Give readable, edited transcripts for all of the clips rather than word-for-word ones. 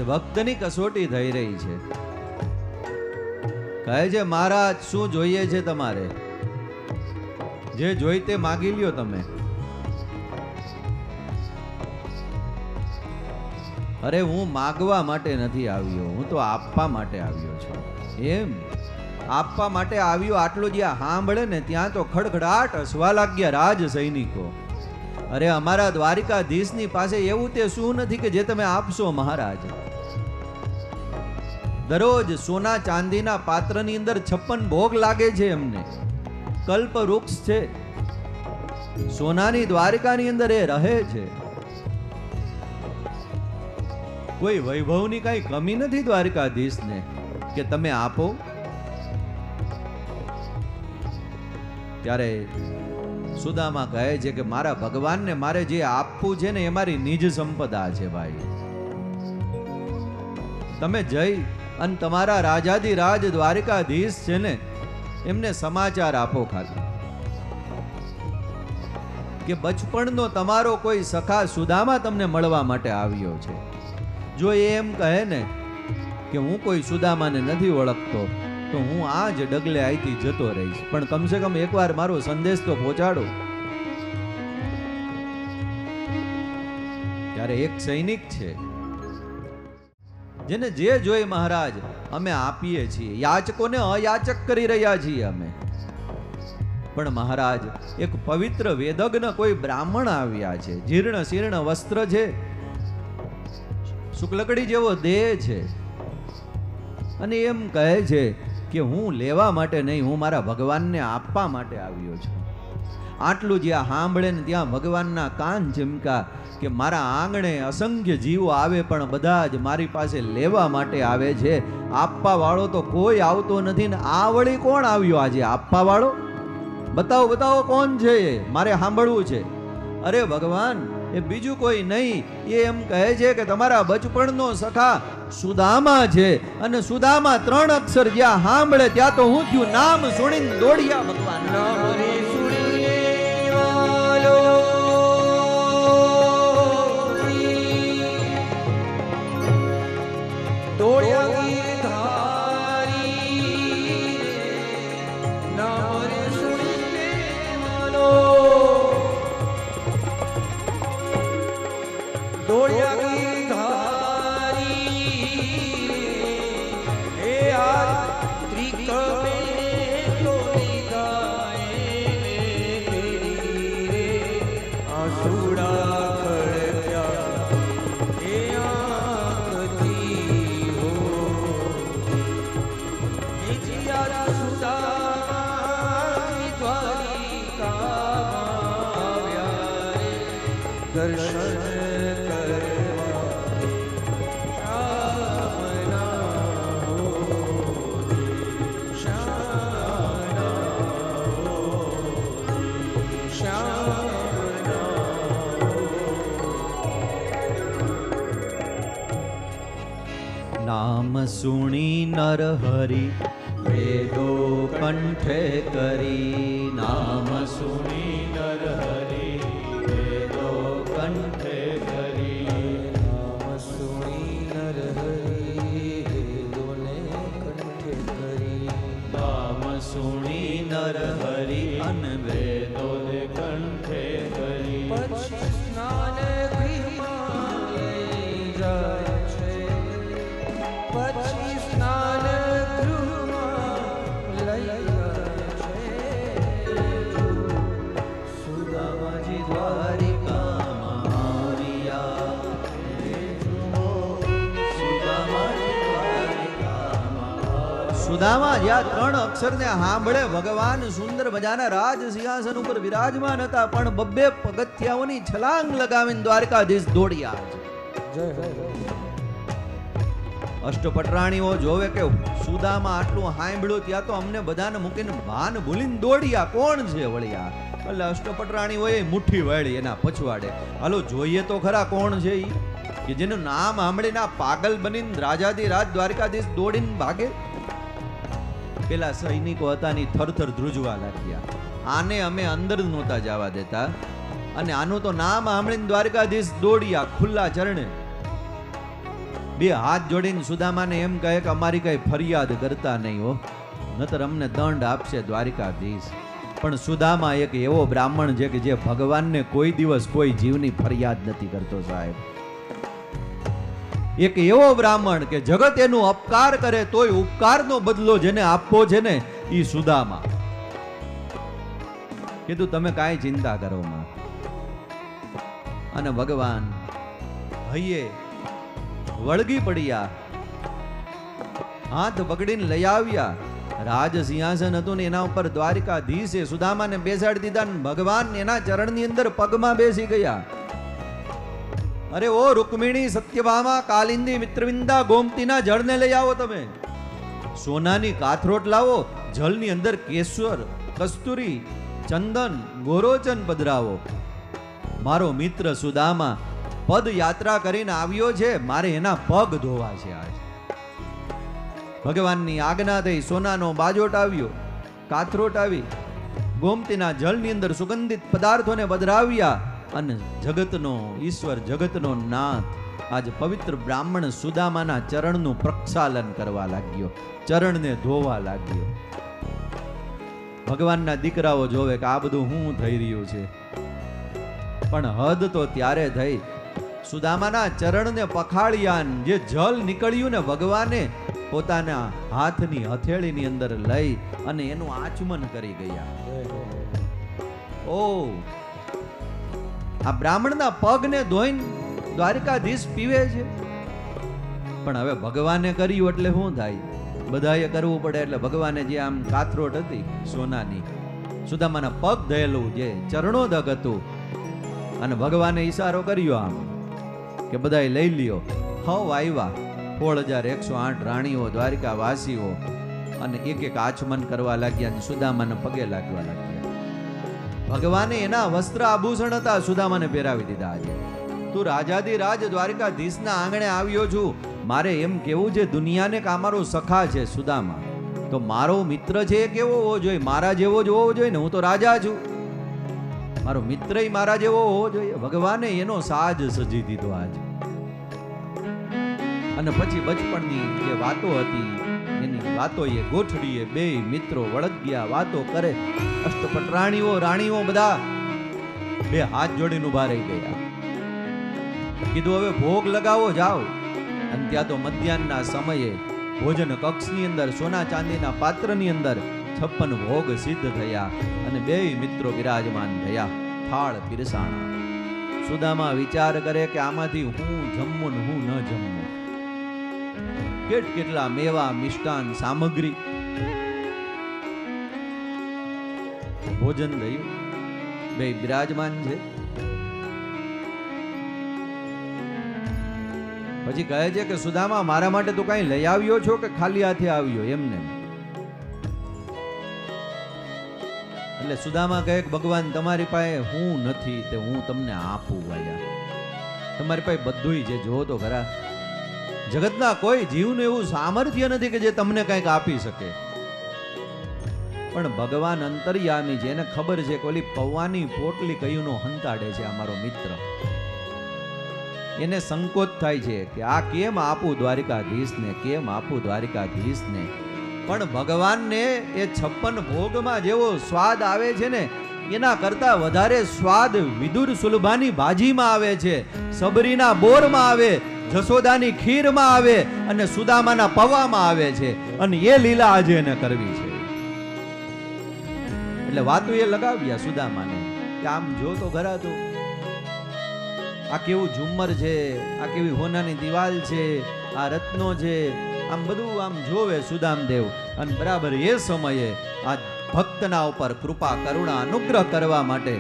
આજે ભક્તની કસોટી થઈ રહી છે. કહે છે મહારાજ શું જોઈએ છે તમારે? જે જોઈ તે માગી લ્યો તમે. અરે હું માગવા માટે નથી આવ્યો, હું તો આપવા માટે આવ્યો છું. એમ આપવા માટે આવ્યો. આટલું જ્યાં સાંભળે ને ત્યાં તો ખડખડાટ હસવા લાગ્યા રાજ સૈનિકો. અરે અમારા દ્વારિકાધીશની પાસે એવું તે શું નથી કે જે તમે આપશો મહારાજ? દરરોજ સોના ચાંદીના પાત્રની અંદર 56 ભોગ લાગે છે એમને. કલ્પ વૃક્ષ છે, સોનાની દ્વારિકાની અંદર એ રહે છે. કોઈ વૈભવની કઈ કમી નથી દ્વારિકાધીશને કે તમે આપો. ત્યારે સુદામા કહે છે કે મારા ભગવાનને મારે જે આપવું છે ને એ મારી નિજ સંપદા છે ભાઈ. તમે જઈ અને તમારા રાજાદી રાજ દ્વારિકાધીશ છે ને એમને સમાચાર આપો ખાલી કે બચપણનો તમારો કોઈ સખા સુદામા તમને મળવા માટે આવ્યો છે. જો એમ કહે ને કે હું કોઈ સુદામાને નથી ઓળખતો તો હું આ જ ડગલે અહીંથી જતો રહીશ, પણ કમસે કમ એકવાર મારો સંદેશ તો પહોંચાડો. ત્યારે એક સૈનિક છે જેને જે જોઈ મહારાજ અમે આપીએ છીએ, યાચકોને અયાચક કરી રહ્યા છીએ અમે. પણ મહારાજ એક પવિત્ર વેદજ્ઞ કોઈ બ્રાહ્મણ આવ્યા છે, જીર્ણ શીર્ણ વસ્ત્ર છે, શુક્લકડી જેવો દેહ છે, અને એમ કહે છે કે હું લેવા માટે નહીં, હું મારા ભગવાનને આપવા માટે આવ્યો છું. આટલું જ્યાં સાંભળે ને ત્યાં ભગવાનના કાન ચમકા કે મારા આંગણે અસંખ્ય જીવો આવે પણ બધા જ મારી પાસે લેવા માટે આવે છે, આપવા વાળો તો કોઈ આવતો નથી. ને આ વળી કોણ આવ્યો આજે આપવા વાળો? બતાવો બતાવો કોણ છે, મારે સાંભળવું છે. અરે ભગવાન એ બીજું કોઈ નહીં, એ એમ કહે છે કે તમારા બચપણનો સખા સુદામા છે, અને સુદામા 3 અક્ષર જ્યાં સાંભળે ત્યાં તો હું થયું નામ સુણીને દોડ્યા ભગવાન. નામ સુણી નર હરિ વેદો કંઠે કરી. નામ સુણી નર હરિ વેદો કંઠે કરી. નામ સુણી નર હરિ વેદોને કંઠે કરી. નામ સુણી નર હરિ અન વેદોને કંઠે કરી. પછી સ્નાન ગૃહમાં લઈ જાય છે, પછી સ્નાન ગૃહમાં લઈ જાય છે. સુદામાજી દ્વારિકામાં આવ્યા, સુદામાજી દ્વારિકામાં. સુદામા જ્યાં 3 અક્ષરને સાંભળે ભગવાન સુંદર મજાના રાજ સિંહાસન ઉપર વિરાજમાન હતા, પણ 2 પગથિયાઓની છલાંગ લગાવીને દ્વારકાધીશ દોડ્યા. જય હો. અષ્ટપટરાણીઓ જોવે કે સુદામા આટલું સાંભળ્યું ત્યાં તો અમને બધાને મૂકીને ભાન ભૂલીને દોડ્યા, કોણ છે વળ્યા? એટલે અષ્ટપટરાણીઓએ મુઠ્ઠી વાળી એના પછવાડે. હાલો જોઈએ તો ખરા કોણ છે ઈ કે જેનું નામ સાંભળીને પાગલ બનીને રાજાદી રાજ દ્વારકાધીશ દોડીને ભાગે. પેલા સૈનિકો હતા ની થરથર ધ્રુજવા લાગ્યા. આને અમે અંદર નહોતા જવા દેતા, અને આનું તો નામ સાંભળીને દ્વારકાધીશ દોડ્યા ખુલ્લા ચરણે. બે હાથ જોડીને સુદામાને એમ કહે કે અમારી કઈ ફરિયાદ કરતા નહીં હો, નતર અમને દંડ આપશે દ્વારિકાધીશ. પણ સુદામા એક એવો બ્રાહ્મણ છે કે જે ભગવાનને કોઈ દિવસ કોઈ જીવની ફરિયાદ નથી કરતો સાહેબ. એક એવો બ્રાહ્મણ કે જગત એનું અપકાર કરે તોય ઉપકારનો બદલો જેને આપવો છે ને ઈ સુદામા. કીધું તમે કાંઈ ચિંતા કરો માં. અને ભગવાન હૈયે વળગી પડ્યા, હાથ પકડીને લઈ આવ્યા. રાજ સિંહાસન હતું ને એના ઉપર દ્વારિકાધીશે સુદામાને બેસાડી દીધા ને ભગવાન એના ચરણની અંદર પગમાં બેસી ગયા. અરે ઓ રૂકમિણી, સત્યભામા, કાલિંદી, મિત્રવિંદા, ગોમતીના જળને લઈ આવો. તમે સોનાની કાથરોટ લાવો, જળની અંદર કેસર, કસ્તુરી, ચંદન, ગોરોચન પધરાવો. મારો મિત્ર સુદામા પદયાત્રા કરીને આવ્યો છે, મારે એના પગ ધોવા છે આજ. ભગવાનની આજ્ઞા થઈ, સોનાનો બાજોટ આવ્યો, કાથરોટ આવી, ગોમતીના જળની અંદર સુગંધિત પદાર્થોને પધરાવ્યા અને જગતનો ઈશ્વર, જગતનો નાથ આજ પવિત્ર બ્રાહ્મણ સુદામાના ચરણનું પ્રક્ષાલન કરવા લાગ્યો, ચરણને ધોવા લાગ્યો. ભગવાનના દીકરાઓ જોવે કે આ બધું શું થઈ રહ્યું છે, પણ હદ તો ત્યારે થઈ સુદામાના ચરણને પખાળ્યા. જે જલ નીકળ્યું ને ભગવાને પોતાના હાથની હથેળીની અંદર લઈ અને એનું આચમન કરી ગયા. ઓ આ બ્રાહ્મણના પગને ધોઈને દ્વારિકાધીશ પીવે છે. પણ હવે ભગવાને કર્યું એટલે શું થાય, બધાએ કરવું પડે. એટલે ભગવાને જે આમ કાથરોટ હતી સોનાની, સુદામાના પગ ધયેલું જે ચરણોદક હતું, અને ભગવાને ઈશારો કર્યો આમ કે બધાએ લઈ લ્યો. હવ આવ્યા 16,108 રાણીઓ, દ્વારિકા વાસીઓ, અને એક એક આચમન કરવા લાગ્યા અને સુદામાને પગે લાગવા લાગ્યા. ભગવાને એના વસ્ત્ર આભૂષણ હતા, સુદામાને પહેરાવી દીધા. આજે તું રાજાદી રાજ દ્વારિકાધીશના આંગણે આવ્યો છું. મારે એમ કેવું છે દુનિયાને કે આ મારો સખા છે સુદામા, તો મારો મિત્ર છે એ કેવો હોવો જોઈએ, મારા જેવો જ હોવો જોઈએ ને. હું તો રાજા છું, મારો મિત્ર મારા જેવો હોવો જોઈએ. ભગવાને એનો સાજ સજી દીધો આજ. અને પછી બચપણની જે વાતો હતી એની વાતો એ ગોઠડીએ બે મિત્રો વળગ્યા, વાતો કરે. અષ્ટપટરાણીઓ, રાણીઓ બધા બે હાથ જોડીને ઉભા રહી ગયા. કીધું હવે ભોગ લગાવો, જાઓ. અને ત્યાં તો મધ્યાહનના સમયે ભોજન કક્ષની અંદર સોના ચાંદીના પાત્રની અંદર 56 ભોગ સિદ્ધ થયા અને બે મિત્રો બિરાજમાન થયા. થાળ પીરસાણા. સુદામા વિચાર કરે કે આમાંથી હું જમવું ને હું ન જમવું. કેટલા મેવા, મિષ્ટાન, સામગ્રી, ભોજન થયું. બે બિરાજમાન છે. પછી કહે છે કે સુદામા, મારા માટે તું કઈ લઈ આવ્યો છો કે ખાલી હાથે આવ્યો? એમને એટલે સુદામા કહે કે ભગવાન તમારી પાસે હું નથી તે હું તમને આપું. ભાઈ તમારી પાસે બધુંય છે, જો તો ખરા. જગતના કોઈ જીવનું એવું સામર્થ્ય નથી કે જે તમને કંઈક આપી શકે. પણ ભગવાન અંતર્યામી છે, એને ખબર છે કે ઓલી પૌવાની પોટલી કયુંનો હંતાડે છે આ મારો મિત્ર. એને સંકોચ થાય છે કે આ કેમ આપું દ્વારિકાધીશને, કેમ આપું દ્વારિકાધીશને. પણ ભગવાનને એ 56 ભોગમાં જેવો સ્વાદ આવે છે ને એના કરતા વધારે સ્વાદ વિદુર સુલભાની ભાજીમાં આવે છે, સબરીના બોરમાં આવે, જશોદાની ખીરમાં આવે અને સુદામાના પૌવામાં આવે છે. અને એ લીલા આજે એને કરવી છે. એટલે વાતો એ લગાવ્યા સુદામાને કે આમ જો તો ખરા, તો આ કેવું ઝુમ્મર છે, આ કેવી હોનાની દિવાલ છે, આ રત્નો છે, આમ બધું આમ જોવે સુદામદેવ. અને બરાબર એ સમયે આ ભક્તના ઉપર કૃપા, કરુણા, અનુગ્રહ કરવા માટે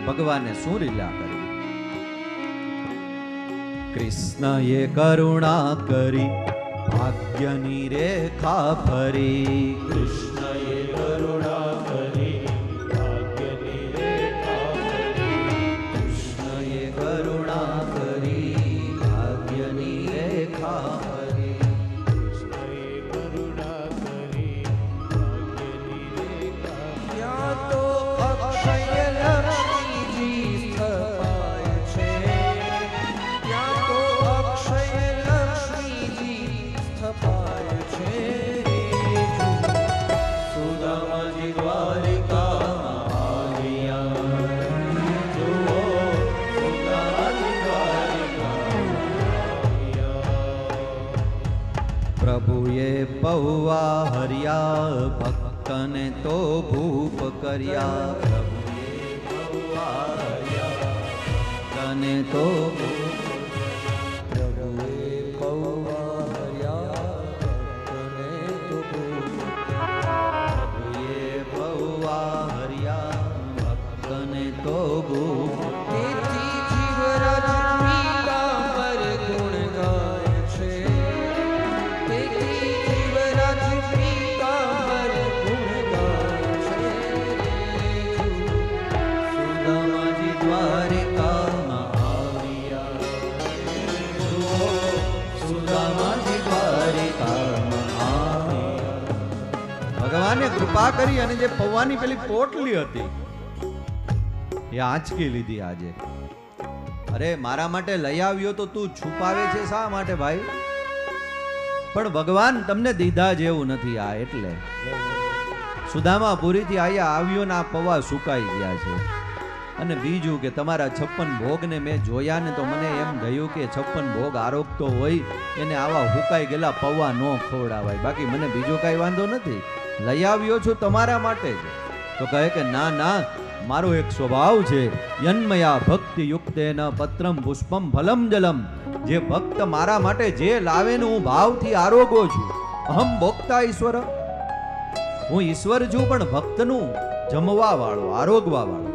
ભગવાને શું લીલા કરી. કૃષ્ણએ કરુણા કરી ભાગ્યની રેખા ફરી. કૃષ્ણએ કરુણા કરી ભાગ્યની રેખા ફરી. કૃષ્ણએ કરુણા કરી ભાગ્યની રેખા ફરી. કૃષ્ણએ કરુણા કરી ભાગ્યની રેખા. ત્યાં તો અક્ષય લક્ષ્મીજી સ્થપાય છે, ત્યાં તો અક્ષય લક્ષ્મીજી પૌવા હરિયા ભક્તને તો ભૂપ કર્યા પ્રભુએ પૌવા હરિયા ભક્તને તો ભૂપ પ્રભુએ પૌવા હર્યા ભક્તને તો ભૂપ. પ્રભુએ પૌવા હરિયા ભક્તને તો ભૂપ તેથી જીવરાજ પીતાંબર ગુણ ગાય છે. તેથી જીવરાજ પીતાંબર ગુણ ગાય છે. સુદામાજી દ્વારિકામાં આવ્યા જુઓ, સુદામાજી દ્વારિકામાં આવ્યા. ભગવાને કૃપા કરી અને જે પૌવાની પેલી પોટલી હતી એ આંચકી લીધી આજે. અરે મારા માટે લઈ આવ્યો તો તું છુપાવે છે શા માટે ભાઈ? પણ ભગવાન તમને દીધા જેવું નથી આ એટલે. સુદામાપુરીથી આયા આવ્યો ને આ પૌવા સુકાઈ ગયા છે. અને બીજું કે તમારા 56 ભોગને મેં જોયા ને તો મને એમ થયું કે 56 ભોગ આરોગતો હોય એને આવા હુકાઈ ગયેલા પૌવા ન ખવડાવાય. બાકી મને બીજો કાંઈ વાંધો નથી, લઈ આવ્યો છું તમારા માટે જ. તો કહે કે ના ના, મારો એક સ્વભાવ છે, યન્મયા ભક્તિ યુક્તેન પત્રમ પુષ્પમ ફલમ જલમ. જે ભક્ત મારા માટે જે લાવે ને હું ભાવથી આરોગો છું. અહમ ભોક્તા ઈશ્વર, હું ઈશ્વર છું પણ ભક્તનું જમવા વાળો, આરોગવા વાળો.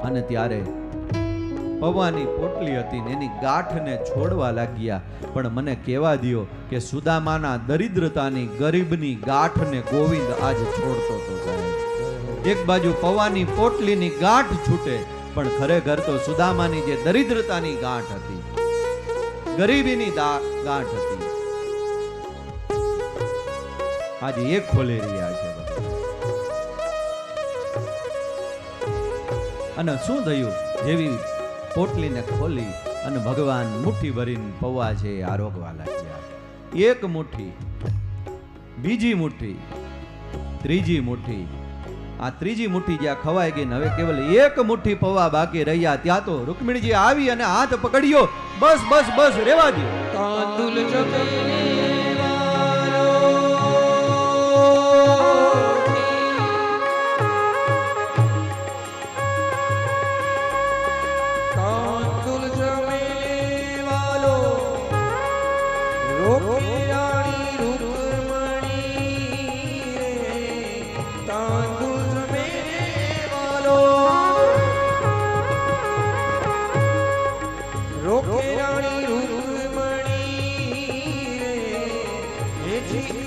અને ત્યારે પૌવાની પોટલી હતી ને એની ગાંઠને છોડવા લાગ્યા. પણ મને કહેવા દ્યો કે સુદામાના દરિદ્રતાની ગરીબની ગાંઠને ગોવિંદ આજ છોડતો તો જાય. એક બાજુ પૌવાની પોટલીની ગાંઠ છૂટે, પણ ખરેખર તો સુદામાની જે દરિદ્રતાની ગાંઠ હતી, ગરીબીની ગાંઠ હતી, આજે એક ખોલી રહ્યા છે. અને શું થયું? જેવી પોટલીને ખોલી અને ભગવાન મુઠ્ઠી ભરીને પૌવા છે એ આરોગવા લાગ્યા. એક મુઠ્ઠી, બીજી મુઠ્ઠી, ત્રીજી મુઠ્ઠી. આ ત્રીજી મુઠ્ઠી જ્યાં ખવાઈ ગઈ ને હવે કેવલ એક મુઠ્ઠી પૌવા બાકી રહ્યા, ત્યાં તો રૂકમિણીજી આવી અને હાથ પકડ્યો. બસ બસ બસ, રેવા દો. તાંદુલ જમે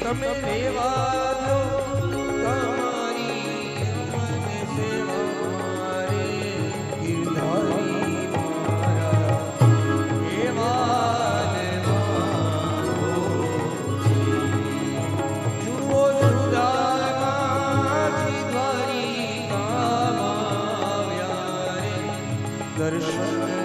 તમે લેવા દો તમારી મને સેવા મારે ગિરધારી મારા એવાને જુઓ સુદામાજી દ્વારિકામાં આવ્યા રે દર્શન